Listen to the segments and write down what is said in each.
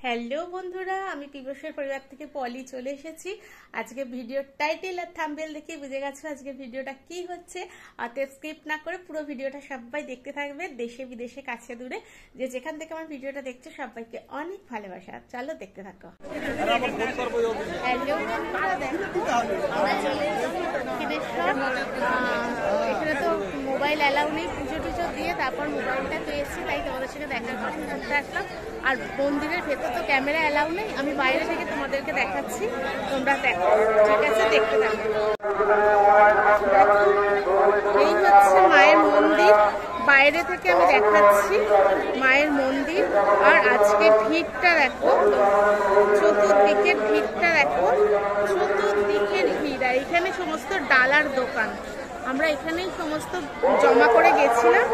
Hello বন্ধুরা, আমি পিবসের পরিবার থেকে পলি চলে এসেছি। আজকে ভিডিওর টাইটেল আর থাম্বনেল দেখে বুঝে গেছো আজকে ভিডিওটা কি হচ্ছে। অতএব স্কিপ না করে পুরো ভিডিওটা সবাই দেখতে থাকবে, দেশে বিদেশে কাছে দূরে যে যেখান থেকে আমার ভিডিওটা দেখছো সবাইকে অনেক ভালোবাসা। চলো দেখতে থাকো। হ্যালো বন্ধুরা, দেখো আমরা চলে এসেছি দক্ষিণেশ্বর। এখানে তো মোবাইল অ্যালাউ নেই, পুজো টুজো দিয়ে তারপর মোবাইলটা পেয়েছি, তাই তোমাদের সাথে দেখার কথা করতে আসলাম। আর মন্দিরের ভেতর তো ক্যামেরা অ্যালাউ নেই, আমি বাইরে থেকে তোমাদেরকে দেখাচ্ছি, তোমরা দেখো। ঠিক আছে, দেখতে থাকো। এই হচ্ছে মায়ের মন্দির, বাইরে থেকে আমি দেখাচ্ছি মায়ের মন্দির। আর আজকে ভিড়টা দেখো, চতুর্দিকের ভিড়টা দেখো, চতুর্দিকের ভিড়। আর এখানে সমস্ত ডালার দোকান, আমরা এখানেই সমস্ত জমা করে গেছিলাম।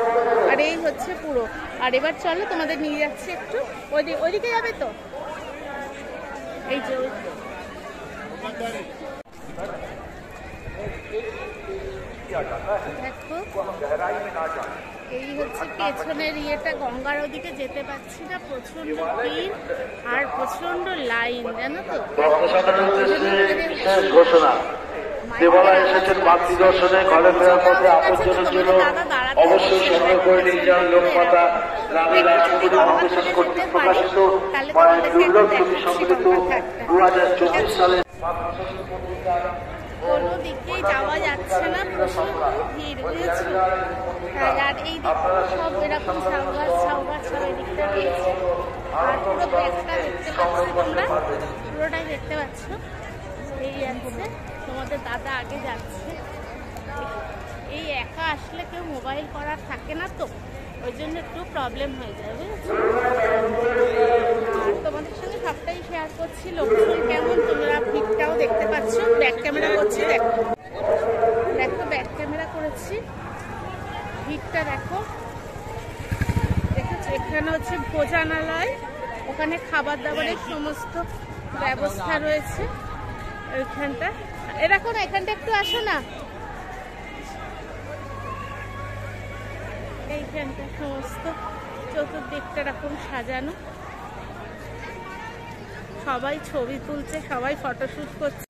আর এই হচ্ছে পুরো। আর এবার চলো তোমাদের নিয়ে যাচ্ছি একটু ওইদিকে যাবে তো, এই যে দেখো এই হচ্ছে পেছনের ইয়েটা। গঙ্গার ওদিকে যেতে পারছি না, প্রচন্ড ভিড় আর প্রচন্ড লাইন, জানো তো। দেবালয়ে এসেছেন মাতৃ দর্শনে, ঘরে ফেরার পথে আপনজনের জন্য অবশ্যই সংগ্রহ করে নিয়ে যান লোকমাতা রানী রাসমণি ফাউন্ডেশন কর্তৃক প্রকাশিত মায়ের দুর্লভ ছবি সংকলিত 2024 সালে। কোনো দিকেই যাওয়া যাচ্ছে না, প্রচুর ভিড়, বুঝেছো। আর এই দিকটা সব এরকম ঝাউগাছ সব এদিকটা রয়েছে। আর পুরো ব্যাগটা দেখতে পাচ্ছ তোমরা, পুরোটাই দেখতে পাচ্ছ। এই আছে তোমাদের দাদা আগে যাচ্ছে। এই একা আসলে কেউ মোবাইল করার থাকে না তো, ওই জন্য একটু প্রবলেম হয়ে যায়, বুঝেছো। আর তোমাদের সঙ্গে সবটাই শেয়ার করছি, লোকজন কেমন, তোমরা ভিড়টাও দেখতে পাচ্ছ। ব্যাক ক্যামেরা করছি, দেখো দেখো ব্যাক ক্যামেরা করেছি, ভিড়টা দেখো। দেখেছো, এখানে হচ্ছে ভোজনালয়, ওখানে খাবার দাবারের সমস্ত ব্যবস্থা রয়েছে। ওইখানটা এরকম, এখানটা একটু আসো না। এইখানটা সমস্ত চতুর্দিকটা এরকম সাজানো, সবাই ছবি তুলছে, সবাই ফটোশুট করছে।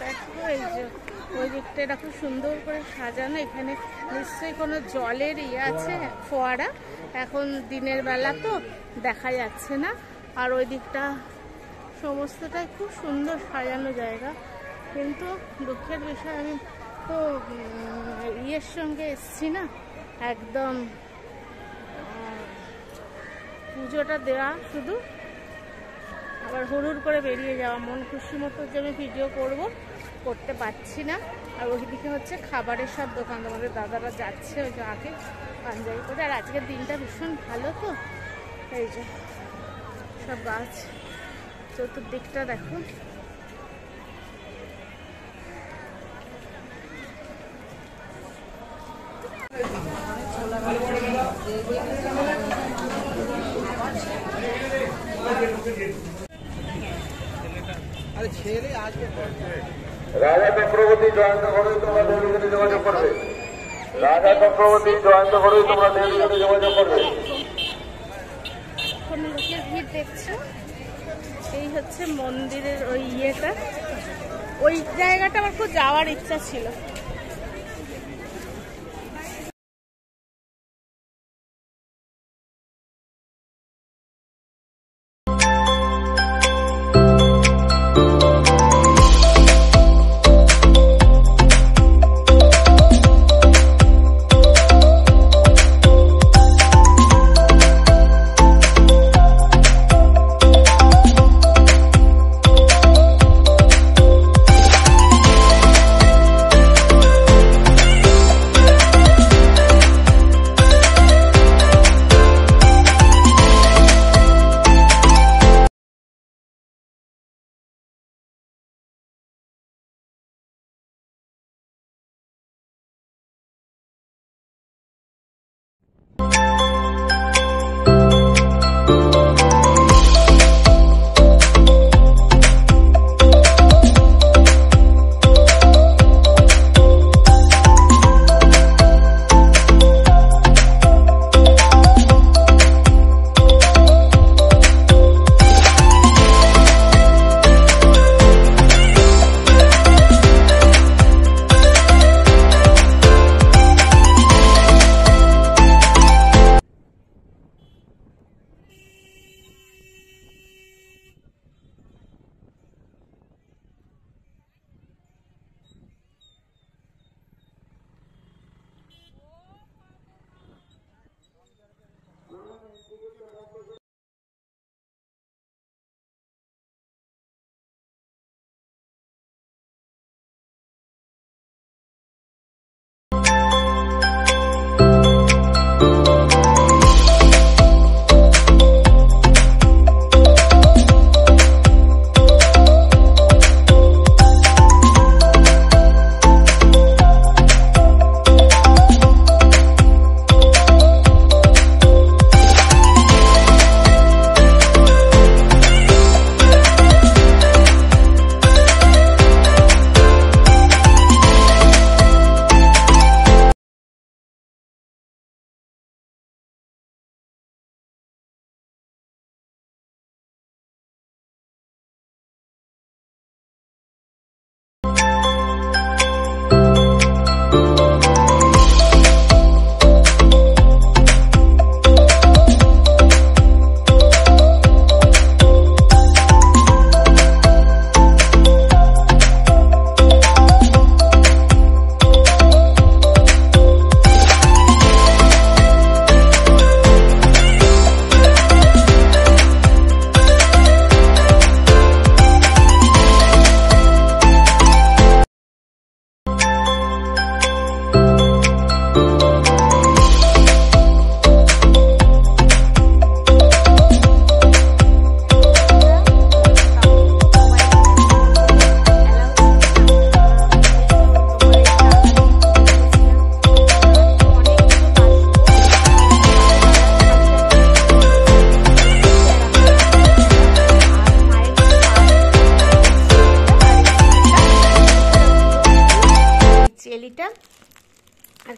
দেখো এই যে ওই দিকটা এরকম সুন্দর করে সাজানো। এখানে নিশ্চয়ই কোনো জলের ইয়ে আছে, ফোয়ারা। এখন দিনের বেলা তো দেখা যাচ্ছে না। আর ওই দিকটা সমস্তটাই খুব সুন্দর সাজানো জায়গা। কিন্তু দুঃখের বিষয়, আমি তো ইয়ের সঙ্গে এসছি না, একদম পুজোটা দেওয়া শুধু, আবার হুড়ুর করে বেরিয়ে যাওয়া, মন খুশি মতো যে আমি ভিডিও করতে পারছি না। আর ওইদিকে হচ্ছে খাবারের সব দোকান, আমাদের দাদারা যাচ্ছে ওই যে আগে পাঞ্জাবি করে। আর আজকের দিনটা ভীষণ ভালো তো, এই যে সব গাছ, চতুর্দিকটা দেখো। রাজা চক্রবর্তী জয়ন্ত ঘরে তোমরা দেবীকে যোগাযোগ করবে। রাজা চক্রবর্তী জয়ন্ত ঘরে তোমরা দেবীকে যোগাযোগ করবে। লোকের ভিড় দেখছো। এই হচ্ছে মন্দিরের ওই ইয়েটা, ওই জায়গাটা আমার খুব যাওয়ার ইচ্ছা ছিল।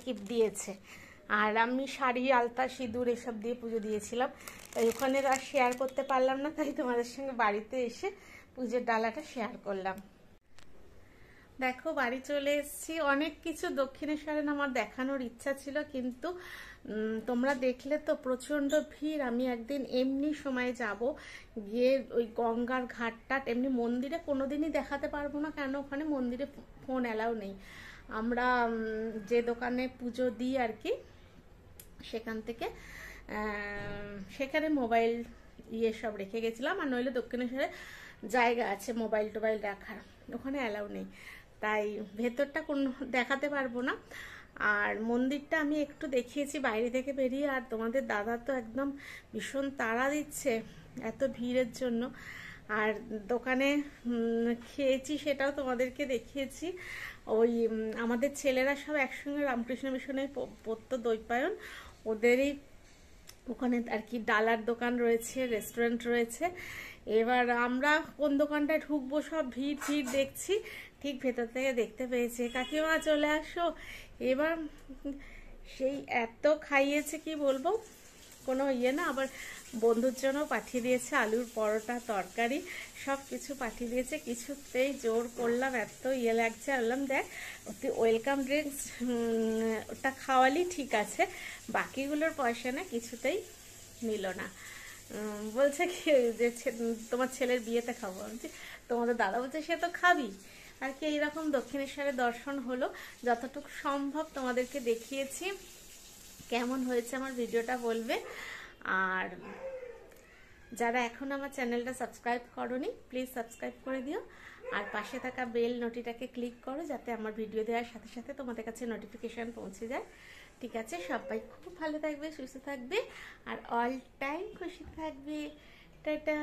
গিফট দিয়েছে। আর আমি শাড়ি, আলতা, সিঁদুর এসব দিয়ে পুজো দিয়েছিলাম। তাই ওখানে আর শেয়ার করতে পারলাম না, তাই তোমাদের সঙ্গে বাড়িতে এসে পুজোর ডালাটা শেয়ার করলাম। দেখো বাড়ি চলে এসেছি। অনেক কিছু দক্ষিণেশ্বরে আমার দেখানোর ইচ্ছা ছিল, কিন্তু তোমরা দেখলে তো প্রচন্ড ভিড়। আমি একদিন এমনি সময় যাব, গিয়ে ওই গঙ্গার ঘাটটা, এমনি মন্দিরে কোনোদিনই দেখাতে পারবো না, কেন ওখানে মন্দিরে ফোন অ্যালাউ নেই। আমরা যে দোকানে পুজো দিই আর কি, সেখান থেকে সেখানে মোবাইল সব রেখে গেছিলাম। আর নইলে দক্ষিণেশ্বরে জায়গা আছে মোবাইল টোবাইল রাখার, ওখানে অ্যালাউ নেই, তাই ভেতরটা কোনো দেখাতে পারবো না। আর মন্দিরটা আমি একটু দেখিয়েছি বাইরে থেকে বেরিয়ে। আর তোমাদের দাদা তো একদম ভীষণ তাড়া দিচ্ছে এত ভিড়ের জন্য। আর দোকানে খেয়েছি, সেটাও তোমাদেরকে দেখিয়েছি। ওই আমাদের ছেলেরা সব একসঙ্গে রামকৃষ্ণ মিশনে পড়তো, দ্বৈপায়ন, ওদেরই ওখানে আর কি ডালার দোকান রয়েছে, রেস্টুরেন্ট রয়েছে। এবার আমরা কোন দোকানটায় ঢুকবো, সব ভিড় ভিড় দেখছি, ঠিক ভেতর থেকে দেখতে পেয়েছি, কাকিমা চলে আসো। এবার সেই এত খাইয়েছে কি বলবো, কোনো না। আবার বন্ধুর জন্য পাঠিয়ে দিয়েছে আলুর পরোটা, তরকারি, সব কিছু পাঠিয়ে দিয়েছে। কিছুতেই জোর করলাম, এত লাগছে। বললাম দেখ তুই ওয়েলকাম ড্রিঙ্কস ওটা খাওয়ালি ঠিক আছে, বাকিগুলোর পয়সা না, কিছুতেই নিল না। বলছে কি যে তোমার ছেলের বিয়েতে খাবো। আমি তোমাদের দাদা বলছে সে তো খাবি আর কি। এইরকম দক্ষিণেশ্বরের দর্শন হলো, যতটুকু সম্ভব তোমাদেরকে দেখিয়েছি। কেমন হয়েছে আমার ভিডিওটা বলবে। আর যারা এখন আমার চ্যানেলটা সাবস্ক্রাইব করোনি, প্লিজ সাবস্ক্রাইব করে দিও। আর পাশে থাকা বেল নোটিটাকে ক্লিক করো, যাতে আমার ভিডিও দেওয়ার সাথে সাথে তোমাদের কাছে নোটিফিকেশন পৌঁছে যায়। ঠিক আছে, সবাই খুব ভালো থাকবে, সুস্থ থাকবে, আর অল টাইম খুশি থাকবে। টাটা।